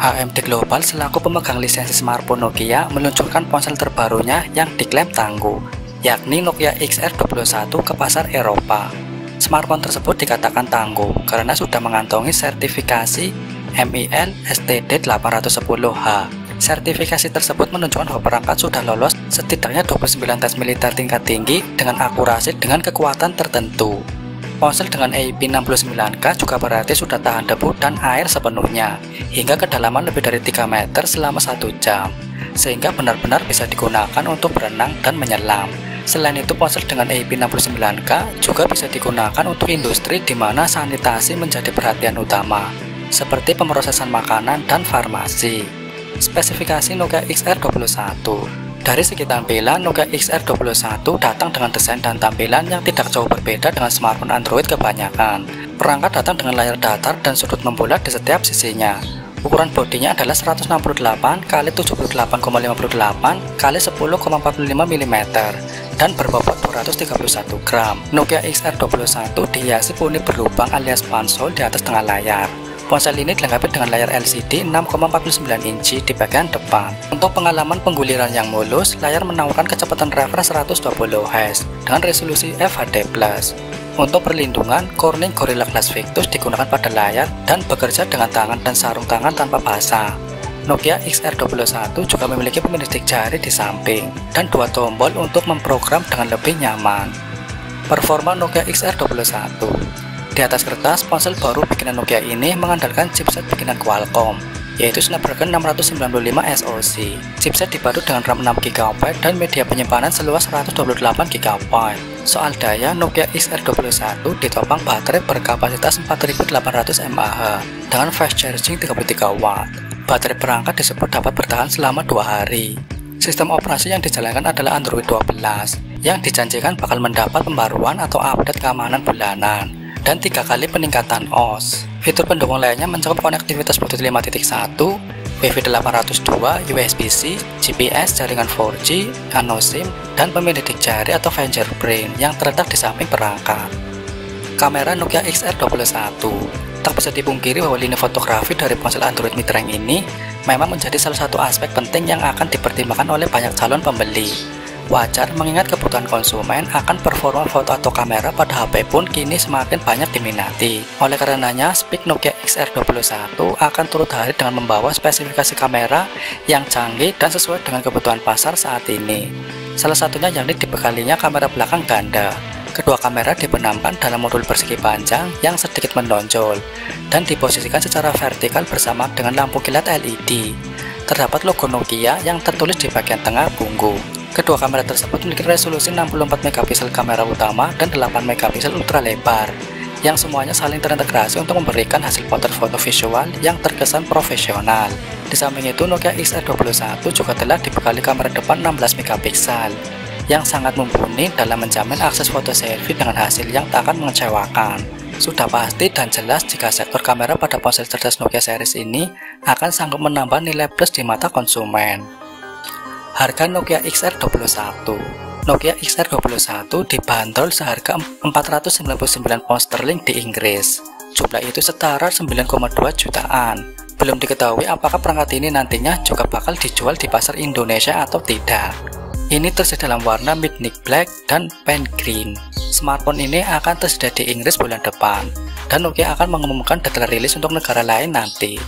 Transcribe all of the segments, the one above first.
AMD Global selaku pemegang lisensi smartphone Nokia meluncurkan ponsel terbarunya yang diklaim tangguh, yakni Nokia XR21 ke pasar Eropa. Smartphone tersebut dikatakan tangguh karena sudah mengantongi sertifikasi MIL STD 810H. Sertifikasi tersebut menunjukkan bahwa perangkat sudah lolos setidaknya 29 tes militer tingkat tinggi dengan akurasi dengan kekuatan tertentu. Ponsel dengan EIP 69K juga berarti sudah tahan debu dan air sepenuhnya, hingga kedalaman lebih dari 3 meter selama 1 jam, sehingga benar-benar bisa digunakan untuk berenang dan menyelam. Selain itu, ponsel dengan EIP 69K juga bisa digunakan untuk industri di mana sanitasi menjadi perhatian utama, seperti pemrosesan makanan dan farmasi. Spesifikasi Nokia XR21. Dari segi tampilan, Nokia XR21 datang dengan desain dan tampilan yang tidak jauh berbeda dengan smartphone Android kebanyakan. Perangkat datang dengan layar datar dan sudut membulat di setiap sisinya. Ukuran bodinya adalah 168 x 78,58 x 10,45 mm dan berbobot 231 gram. Nokia XR21 dihiasi poni berlubang alias pansol di atas tengah layar. Ponsel ini dilengkapi dengan layar LCD 6,49 inci di bagian depan. Untuk pengalaman pengguliran yang mulus, layar menawarkan kecepatan refresh 120 Hz dengan resolusi FHD+. Untuk perlindungan, Corning Gorilla Glass Victus digunakan pada layar dan bekerja dengan tangan dan sarung tangan tanpa basah. Nokia XR21 juga memiliki pemilik jari di samping dan 2 tombol untuk memprogram dengan lebih nyaman. Performa Nokia XR21. Di atas kertas, ponsel baru bikinan Nokia ini mengandalkan chipset bikinan Qualcomm, yaitu Snapdragon 695 SoC. Chipset dibalut dengan RAM 6GB dan media penyimpanan seluas 128 GB. Soal daya, Nokia XR21 ditopang baterai berkapasitas 4800 mAh dengan fast charging 33 Watt. Baterai perangkat disebut dapat bertahan selama 2 hari. Sistem operasi yang dijalankan adalah Android 12, yang dijanjikan bakal mendapat pembaruan atau update keamanan bulanan dan 3 kali peningkatan OS. Fitur pendukung lainnya mencakup konektivitas Bluetooth 5.1, Wi-Fi 802, USB-C, GPS, jaringan 4G, nano SIM, dan pemilidik jari atau fingerprint yang terletak di samping perangkat. Kamera Nokia XR21. Tak bisa dipungkiri bahwa lini fotografi dari ponsel Android mid-range ini memang menjadi salah satu aspek penting yang akan dipertimbangkan oleh banyak calon pembeli. Wajar mengingat kebutuhan konsumen akan performa foto atau kamera pada HP pun kini semakin banyak diminati. Oleh karenanya, spek Nokia XR21 akan turut hadir dengan membawa spesifikasi kamera yang canggih dan sesuai dengan kebutuhan pasar saat ini. Salah satunya yakni dibekalinya kamera belakang ganda. Kedua kamera dibenamkan dalam modul persegi panjang yang sedikit menonjol dan diposisikan secara vertikal bersama dengan lampu kilat LED. Terdapat logo Nokia yang tertulis di bagian tengah punggung. Kedua kamera tersebut memiliki resolusi 64 megapiksel kamera utama dan 8 megapiksel ultra lebar, yang semuanya saling terintegrasi untuk memberikan hasil potret foto visual yang terkesan profesional. Di samping itu, Nokia XR21 juga telah dibekali kamera depan 16 megapiksel, yang sangat mumpuni dalam menjamin akses foto selfie dengan hasil yang tak akan mengecewakan. Sudah pasti dan jelas jika sektor kamera pada ponsel cerdas Nokia series ini akan sanggup menambah nilai plus di mata konsumen. Harga Nokia XR21. Nokia XR21 dibanderol seharga 499 pound sterling di Inggris. Jumlah itu setara 9,2 jutaan. Belum diketahui apakah perangkat ini nantinya juga bakal dijual di pasar Indonesia atau tidak. Ini tersedia dalam warna Midnight Black dan Paint Green. Smartphone ini akan tersedia di Inggris bulan depan, dan Nokia akan mengumumkan detail rilis untuk negara lain nanti.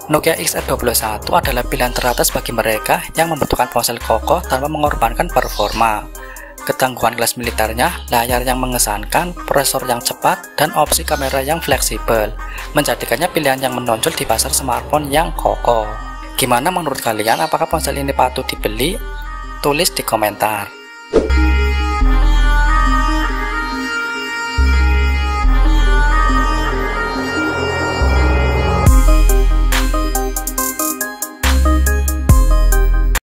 Nokia XR21 adalah pilihan teratas bagi mereka yang membutuhkan ponsel kokoh tanpa mengorbankan performa. Ketangguhan kelas militernya, layar yang mengesankan, prosesor yang cepat, dan opsi kamera yang fleksibel menjadikannya pilihan yang menonjol di pasar smartphone yang kokoh. Gimana menurut kalian, apakah ponsel ini patut dibeli? Tulis di komentar.